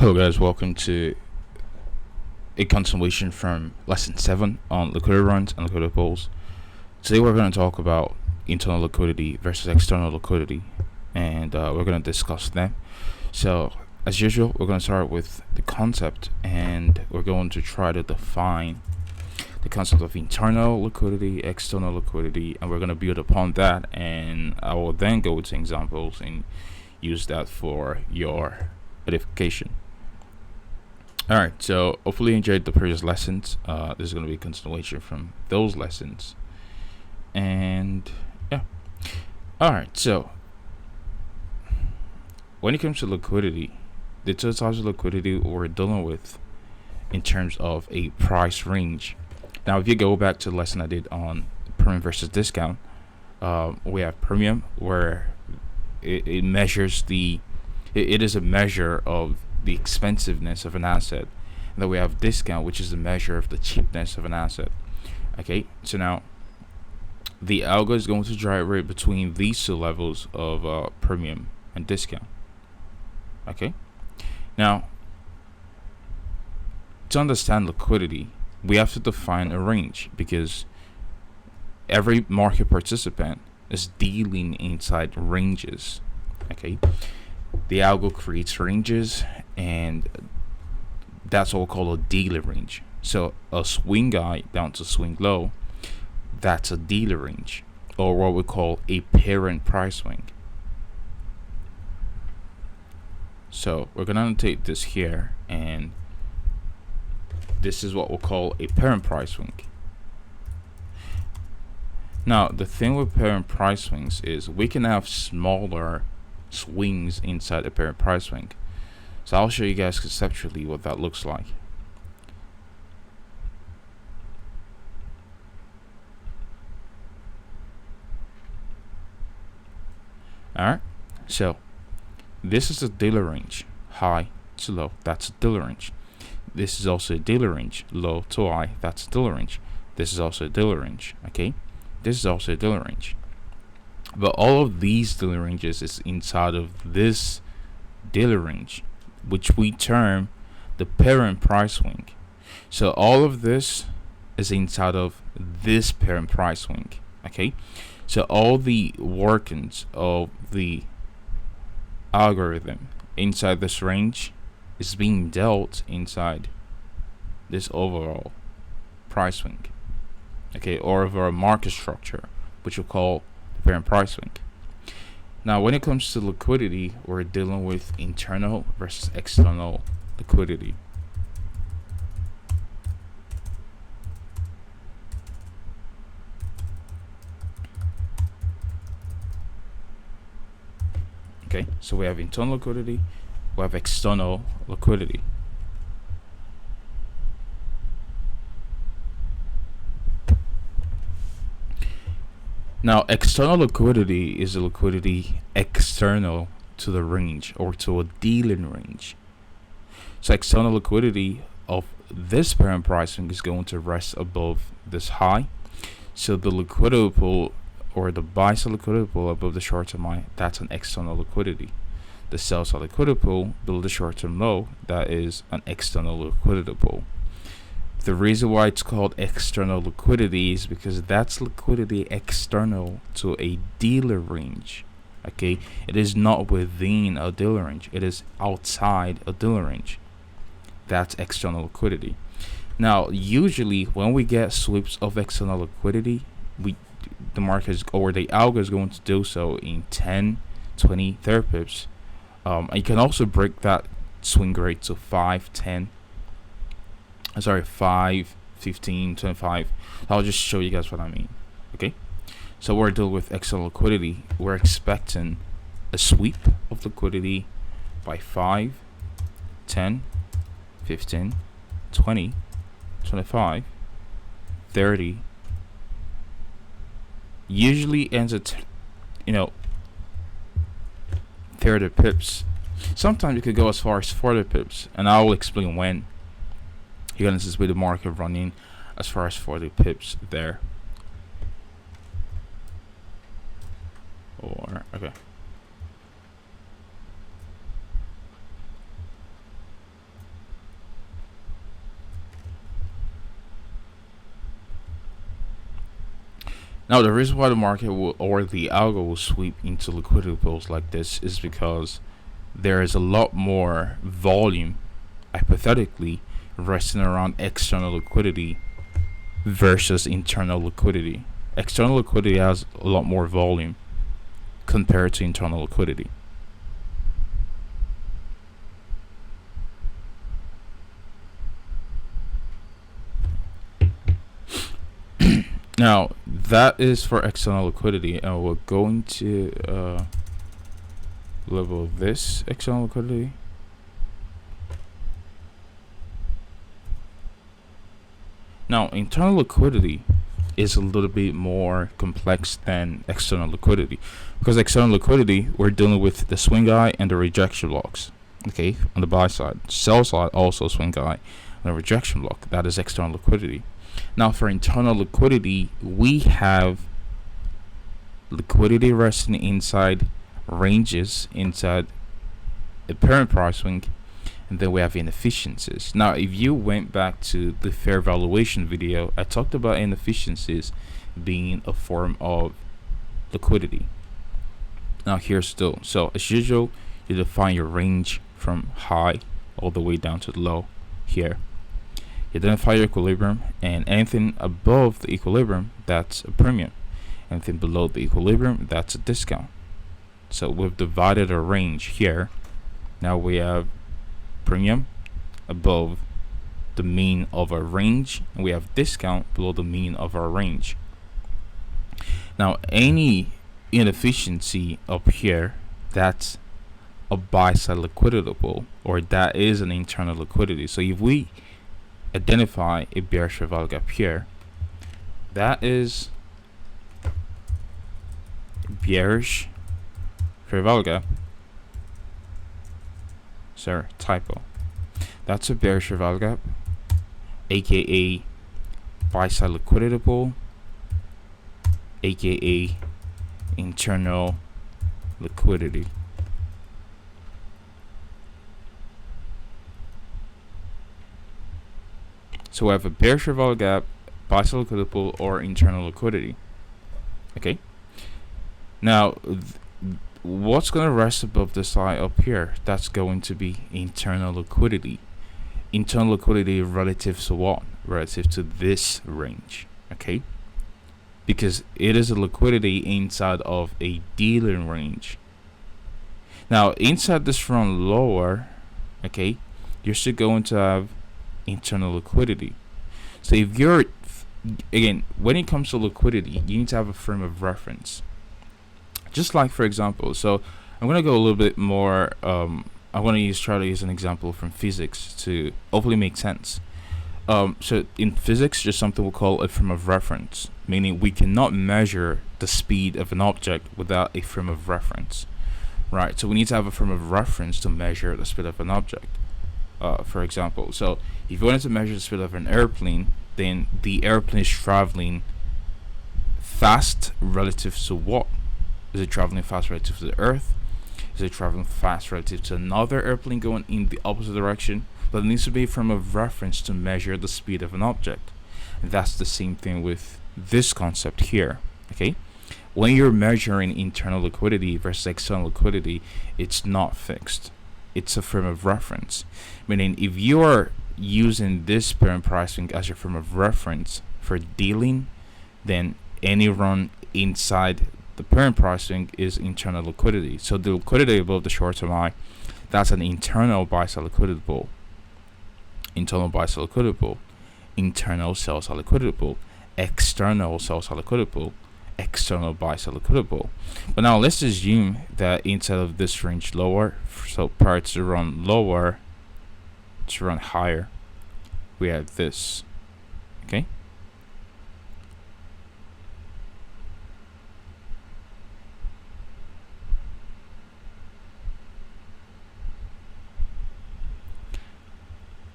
Hello guys, welcome to a continuation from lesson 7 on liquidity runs and liquidity pools. Today we're going to talk about internal liquidity versus external liquidity, and we're going to discuss them. So as usual, we're going to start with the concept, and we're going to try to define the concept of internal liquidity, external liquidity, and we're going to build upon that, and I will then go into examples and use that for your edification. Alright, so hopefully you enjoyed the previous lessons. This is going to be a continuation from those lessons. And yeah. Alright, so when it comes to liquidity, the two types of liquidity we're dealing with in terms of a price range. Now, if you go back to the lesson I did on premium versus discount, we have premium where it measures it is a measure of the expensiveness of an asset, and then we have discount, which is a measure of the cheapness of an asset. Okay, so now the algo is going to gyrate between these two levels of premium and discount. Okay, now to understand liquidity, we have to define a range, because every market participant is dealing inside ranges. Okay, the algo creates ranges, and that's what we call a daily range. So a swing high down to swing low, that's a daily range, or what we call a parent price swing. So we're gonna annotate this here, and this is what we'll call a parent price swing. Now, the thing with parent price swings is we can have smaller swings inside a parent price swing. So I'll show you guys conceptually what that looks like. Alright, so this is a daily range, high to low, that's a daily range. This is also a daily range, low to high, that's a daily range. This is also a daily range, okay? This is also a daily range. But all of these daily ranges is inside of this daily range, which we term the parent price swing. So all of this is inside of this parent price swing. Okay, so all the workings of the algorithm inside this range is being dealt inside this overall price swing. Okay, or overall market structure, which we call the parent price swing. Now, when it comes to liquidity, we're dealing with internal versus external liquidity. Okay, so we have internal liquidity, we have external liquidity. Now, external liquidity is a liquidity external to the range, or to a dealing range. So external liquidity of this parent pricing is going to rest above this high. So the liquidity pool, or the buy side liquidity pool above the short term high, that's an external liquidity. The sell side liquidity pool below the short term low, that is an external liquidity pool. The reason why it's called external liquidity is because that's liquidity external to a dealer range. Okay, it is not within a dealer range, it is outside a dealer range. That's external liquidity. Now, usually when we get sweeps of external liquidity, the market or the algo is going to do so in 10, 20, 30 pips. And you can also break that swing rate to 5, 15, 25. I'll just show you guys what I mean. Okay, so we're dealing with external liquidity. We're expecting a sweep of liquidity by 5, 10, 15, 20, 25, 30. Usually ends at 30 pips. Sometimes it could go as far as 40 pips, and I will explain when. You're gonna see the market running as far as 40 pips there. Okay. Now, the reason why the market will, or the algo will sweep into liquidity pools like this is because there is a lot more volume, hypothetically, resting around external liquidity versus internal liquidity. External liquidity has a lot more volume compared to internal liquidity. Now, that is for external liquidity, and we're going to level this external liquidity. Now, internal liquidity is a little bit more complex than external liquidity, because external liquidity, we're dealing with the swing eye and the rejection blocks. Okay, on the buy side, sell side also swing eye and a rejection block. That is external liquidity. Now, for internal liquidity, we have liquidity resting inside ranges, inside a parent price swing, and then we have inefficiencies. Now, if you went back to the fair valuation video, I talked about inefficiencies being a form of liquidity. Now, here's still. So, as usual, you define your range from high all the way down to the low here. You identify your equilibrium, and anything above the equilibrium, that's a premium. Anything below the equilibrium, that's a discount. So we've divided a range here. Now we have premium above the mean of our range, and we have discount below the mean of our range. Now, any inefficiency up here, that's a buy side liquidity pool, or that is an internal liquidity. So if we identify a bearish fair value gap here, that is bearish fair value gap. Sorry, typo. That's a bearish fair value gap, aka buy side liquidity pool, aka internal liquidity. So we have a bearish fair value gap, buy side liquidity pool, or internal liquidity. Okay. Now, what's going to rest above this line up here? That's going to be internal liquidity. Internal liquidity relative to what? Relative to this range. Okay. Because it is a liquidity inside of a dealing range. Now, inside this run lower, okay, you're still going to have internal liquidity. So if you're, again, when it comes to liquidity, you need to have a frame of reference. Just like, for example, so I'm going to go a little bit more, I'm going to try to use an example from physics to hopefully make sense. So in physics, there's something we call a frame of reference, meaning we cannot measure the speed of an object without a frame of reference, right? So we need to have a frame of reference to measure the speed of an object. For example, so if you wanted to measure the speed of an airplane, then the airplane is traveling fast relative to what? Is it traveling fast relative to the Earth? Is it traveling fast relative to another airplane going in the opposite direction? But it needs to be a frame of reference to measure the speed of an object. And that's the same thing with this concept here. Okay, when you're measuring internal liquidity versus external liquidity, it's not fixed. It's a frame of reference, meaning if you are using this parent pricing as your frame of reference for dealing, then any run inside the parent pricing is internal liquidity. So the liquidity above the short-term high, that's an internal buy-side liquidity pool. Internal buy-side liquidity pool, internal sell-side liquidity pool, external sell-side liquidity pool, external buy-side liquidity pool. But now let's assume that inside of this range lower, so prior to run lower to run higher, we have this. Okay.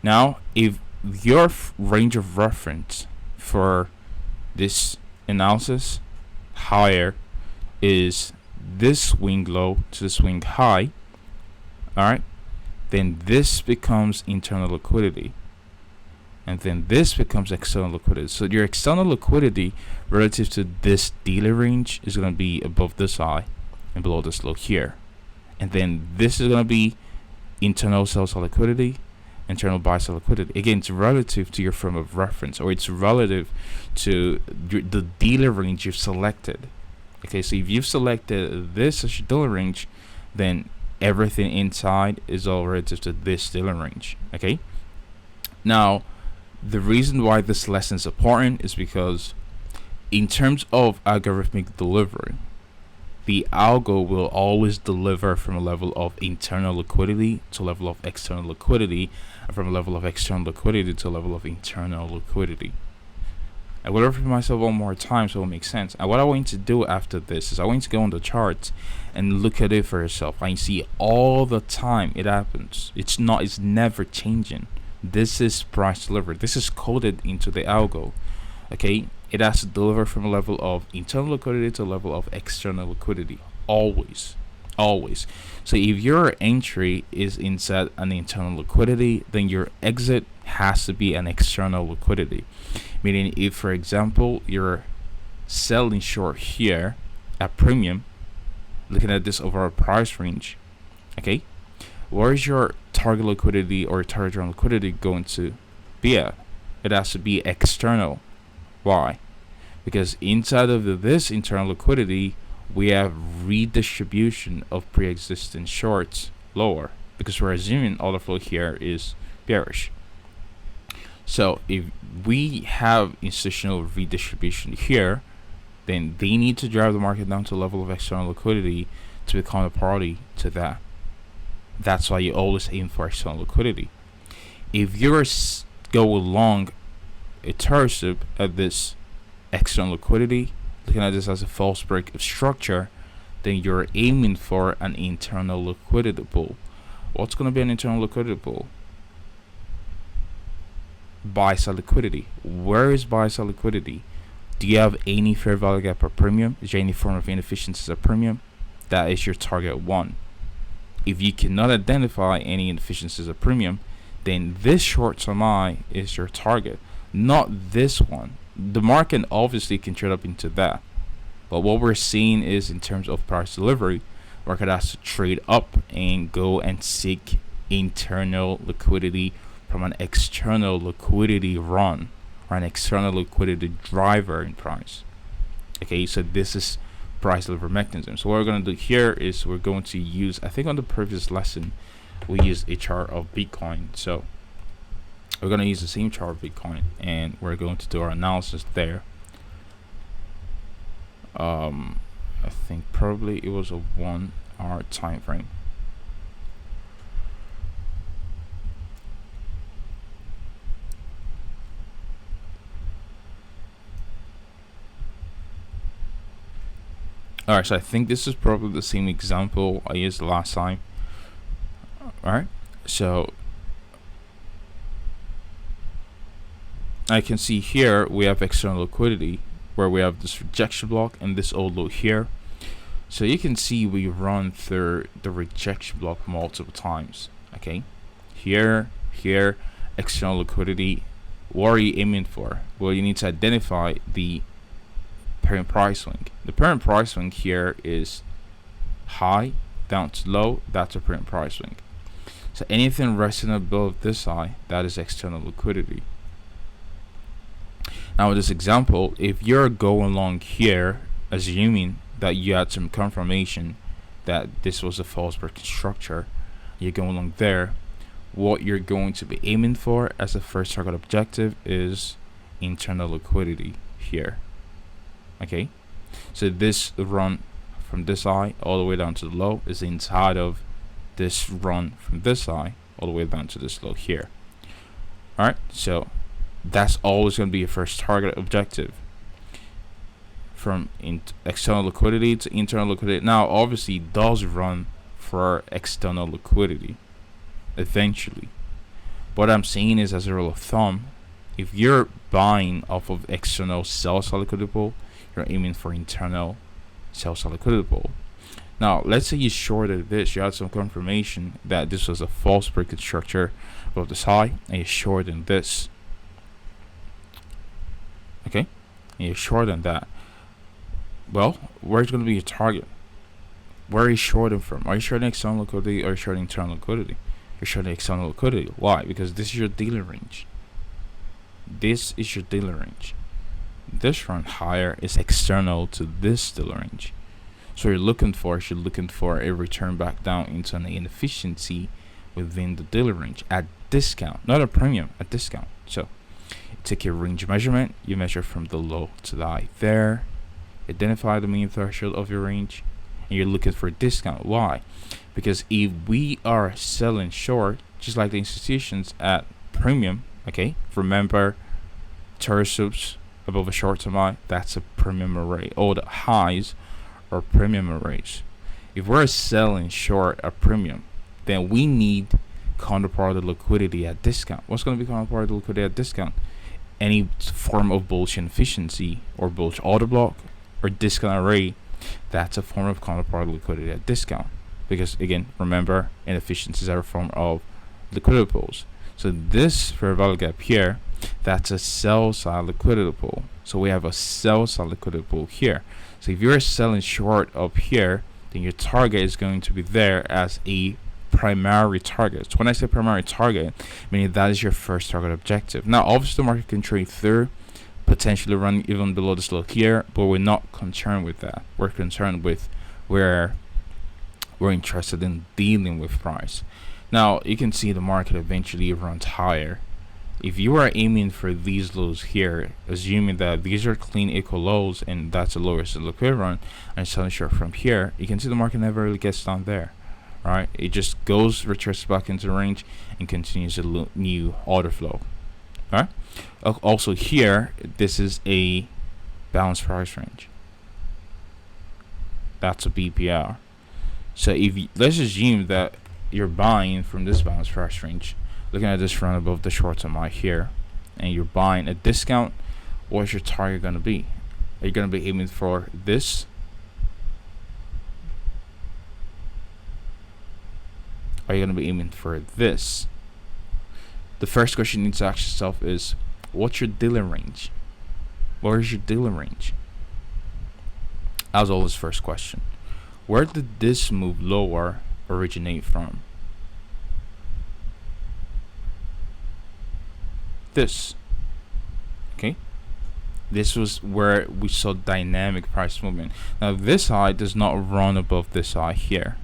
Now, if your range of reference for this analysis higher is this swing low to the swing high, all right, then this becomes internal liquidity. and then this becomes external liquidity. So your external liquidity relative to this daily range is going to be above this high and below this low here, and then this is going to be internal sell side liquidity, internal buy side liquidity. Again, it's relative to your frame of reference, or it's relative to the dealer range you've selected. Okay, so if you've selected this as your dealer range, then everything inside is all relative to this dealer range. Okay, now the reason why this lesson is important is because in terms of algorithmic delivery, the algo will always deliver from a level of internal liquidity to a level of external liquidity, and from a level of external liquidity to a level of internal liquidity. I will repeat myself one more time so it makes sense. And what I want you to do after this is I want you to go on the charts and look at it for yourself. I see all the time it happens. It's never changing. This is price delivered. This is coded into the algo. Okay, it has to deliver from a level of internal liquidity to a level of external liquidity. Always. So if your entry is inside an internal liquidity, then your exit has to be an external liquidity. Meaning, if for example you're selling short here at premium, looking at this overall price range, okay, where is your target liquidity or target liquidity going to be at? It has to be external. Why? Because inside of this internal liquidity, we have redistribution of pre-existing shorts lower, because we're assuming all the flow here is bearish. So if we have institutional redistribution here, then they need to drive the market down to a level of external liquidity to become a party to that. That's why you always aim for external liquidity. If you're go long a torso at this external liquidity, looking at this as a false break of structure, then you're aiming for an internal liquidity pool. What's going to be an internal liquidity pool? Buy side liquidity. Where is buy side liquidity? Do you have any fair value gap or premium? Is there any form of inefficiencies or premium? That is your target one. If you cannot identify any inefficiencies or premium, then this short term high is your target, not this one. The market obviously can trade up into that, but what we're seeing is, in terms of price delivery, market has to trade up and go and seek internal liquidity from an external liquidity run or an external liquidity driver in price. Okay, so this is price delivery mechanism. So what we're going to do here is we're going to use, I think on the previous lesson we used a chart of Bitcoin, so we're going to use the same chart of Bitcoin and we're going to do our analysis there. I think probably it was a 1 hour time frame. Alright, so I think this is probably the same example I used last time. Alright, so I can see here we have external liquidity where we have this rejection block and this old low here. So you can see we run through the rejection block multiple times. Okay, here, external liquidity. What are you aiming for? Well, you need to identify the parent price swing. The parent price swing here is high down to low. That's a parent price swing. So anything resting above this high, that is external liquidity. Now with this example, if you're going along here, assuming that you had some confirmation that this was a false break structure, you're going along there, what you're going to be aiming for as a first target objective is internal liquidity here. Okay, so this run from this high all the way down to the low is inside of this run from this high all the way down to this low here. Alright, so that's always going to be your first target objective, from external liquidity to internal liquidity. Now obviously it does run for external liquidity eventually. What I'm saying is, as a rule of thumb, if you're buying off of external sell side liquidity pool, you're aiming for internal sell side liquidity pool. Now let's say you shorted this, you had some confirmation that this was a false break structure above this high and you shorted this. okay, and you're short on that, well, where's going to be your target? Where are you shorting from? Are you shorting external liquidity or are you shorting internal liquidity? You're shorting external liquidity. Why? Because this is your dealer range. This is your dealer range. This run higher is external to this dealer range. So you're looking for a return back down into an inefficiency within the dealer range at discount, not a premium, at discount. So you take your range measurement, you measure from the low to the high there, identify the mean threshold of your range, and you're looking for a discount. Why? Because if we are selling short, just like the institutions at premium, okay, remember tertius above a short term high, that's a premium array. All the highs are premium arrays. If we're selling short a premium, then we need counterparty liquidity at discount. What's going to be counterparty liquidity at discount? Any form of bullish inefficiency or bullish order block or discount array, that's a form of counterparty liquidity at discount. Because again, remember, inefficiencies are a form of liquidity pools. So this fair value gap here, that's a sell side liquidity pool. So we have a sell side liquidity pool here. So if you're selling short up here, then your target is going to be there as a primary target. So when I say primary target, meaning that is your first target objective. Now obviously the market can trade through, potentially run even below this low here, but we're not concerned with that. We're concerned with where we're interested in dealing with price. Now you can see the market eventually runs higher. If you are aiming for these lows here, assuming that these are clean equal lows and that's the lowest liquidity run, and selling short from here, you can see the market never really gets down there. Right? It just goes, retraces back into the range and continues a new order flow. Alright. Also here, this is a balanced price range. That's a BPR. So if let's assume that you're buying from this balanced price range, looking at this run above the short term high here, and you're buying a discount, what's your target going to be? Are you going to be aiming for this? Are you going to be aiming for this? The first question you need to ask yourself is, what's your dealer range? Where is your dealer range? As always, first question. Where did this move lower originate from? This. Okay. This was where we saw dynamic price movement. Now this high does not run above this high here.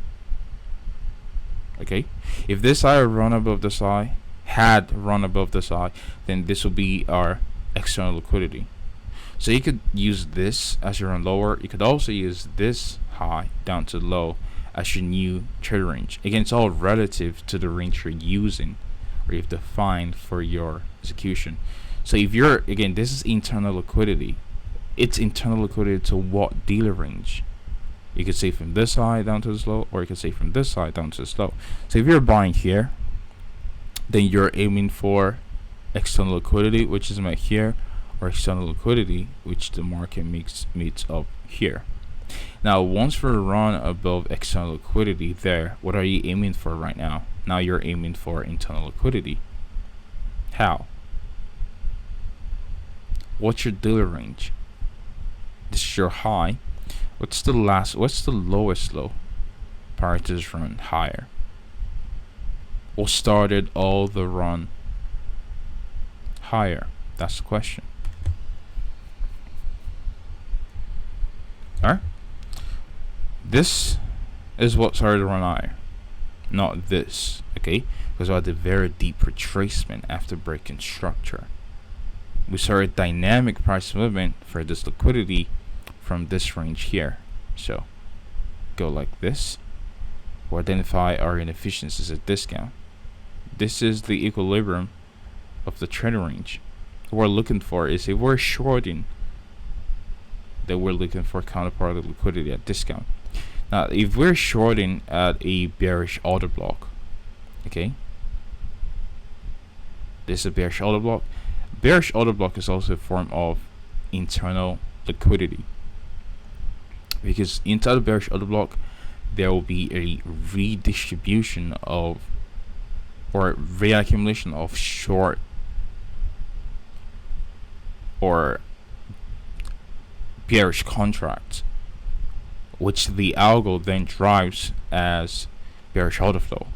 Okay. If this high run above this high, had run above this high, then this will be our external liquidity. So you could use this as your run lower. You could also use this high down to low as your new trade range. Again, it's all relative to the range you're using or you've defined for your execution. So if you're, again, this is internal liquidity. It's internal liquidity to what dealer range? You could say from this high down to this low, or you could say from this high down to this low. So if you're buying here, then you're aiming for external liquidity, which is met here, or external liquidity, which the market meets up here. Now, once we're run above external liquidity there, what are you aiming for right now? Now you're aiming for internal liquidity. How? What's your dealer range? This is your high. What's the lowest low prior to this run higher? What started all the run higher? That's the question. Alright? This is what started the run higher, not this, okay? Because we had a very deep retracement after breaking structure. We saw a dynamic price movement for this liquidity from this range here. So go like this. We'll identify our inefficiencies at discount. This is the equilibrium of the trend range. What we're looking for is, if we're shorting, then we're looking for counterparty liquidity at discount. Now if we're shorting at a bearish order block, okay, this is a bearish order block. Bearish order block is also a form of internal liquidity, because inside the bearish order block there will be a redistribution of, or reaccumulation of short or bearish contract, which the algo then drives as bearish order flow.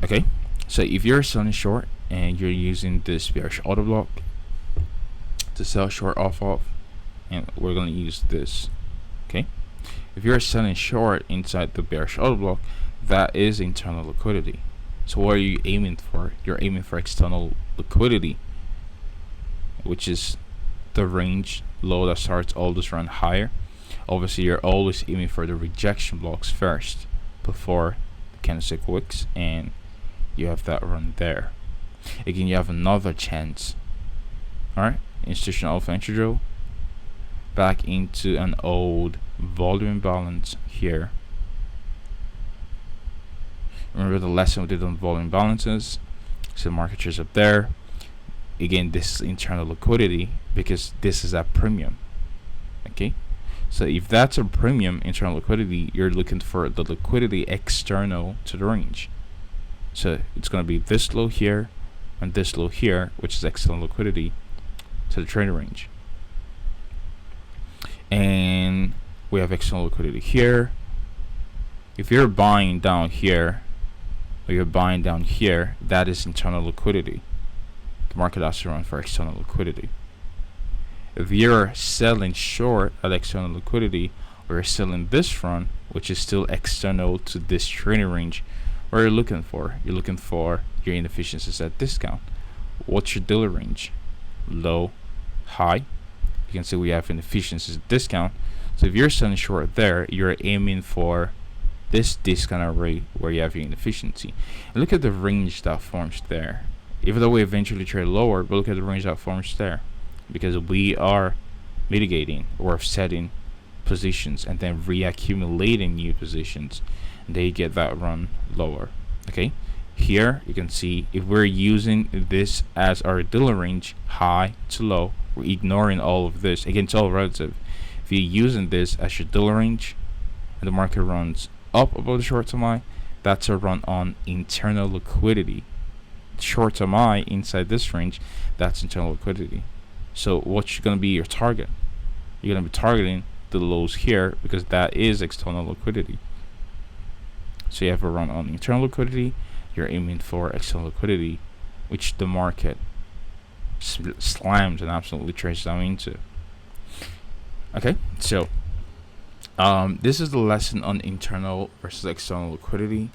Okay, so if you're selling short and you're using this bearish order block to sell short off of, and we're going to use this. Okay, if you're selling short inside the bearish order block, that is internal liquidity. So what are you aiming for? You're aiming for external liquidity, which is the range low that starts always run higher. Obviously you're always aiming for the rejection blocks first before the candlestick wicks, and you have that run there. Again, you have another chance. Alright, institutional alpha entry drill back into an old volume imbalance here. Remember the lesson we did on volume balances? So market shares up there. Again, this is internal liquidity because this is at premium. Okay, so if that's a premium internal liquidity, you're looking for the liquidity external to the range. So it's going to be this low here and this low here, which is external liquidity to the trading range. And we have external liquidity here. If you're buying down here or you're buying down here, that is internal liquidity. The market has to run for external liquidity. If you're selling short at external liquidity, or you're selling this run, which is still external to this trading range, what are you looking for? You're looking for your inefficiencies at discount. What's your dealer range? Low, high. You can see we have inefficiencies at discount. So if you're selling short there, you're aiming for this discount rate where you have your inefficiency. And look at the range that forms there. Even though we eventually trade lower, but look at the range that forms there, because we are mitigating or setting positions and then reaccumulating new positions, and they get that run lower. Okay, here you can see if we're using this as our dealer range, high to low, we're ignoring all of this. Again, it's all relative. If you're using this as your dealer range and the market runs up above the short term high, that's a run on internal liquidity. Short term high inside this range, that's internal liquidity. So what's going to be your target? You're going to be targeting the lows here because that is external liquidity. So you have a run on internal liquidity, you're aiming for external liquidity, which the market slams and absolutely trades down into. Okay, so this is the lesson on internal versus external liquidity.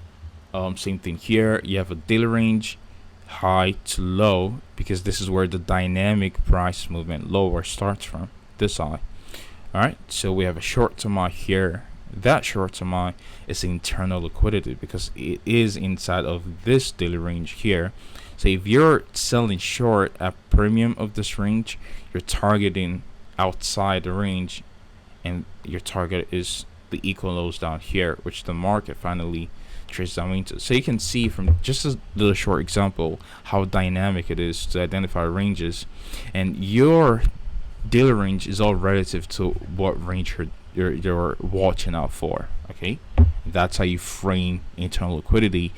Same thing here. You have a daily range, high to low, because this is where the dynamic price movement lower starts from, this high. Alright, so we have a short term high here. That short term high is internal liquidity because it is inside of this daily range here. So if you're selling short at premium of this range, you're targeting outside the range, and your target is the equal lows down here, which the market finally trades down into. So you can see from just a little short example how dynamic it is to identify ranges, and your daily range is all relative to what range you're watching out for. Okay, that's how you frame internal liquidity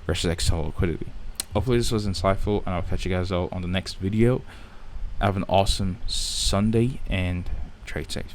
versus external liquidity. Hopefully this was insightful, and I'll catch you guys out on the next video. Have an awesome Sunday and trade safe.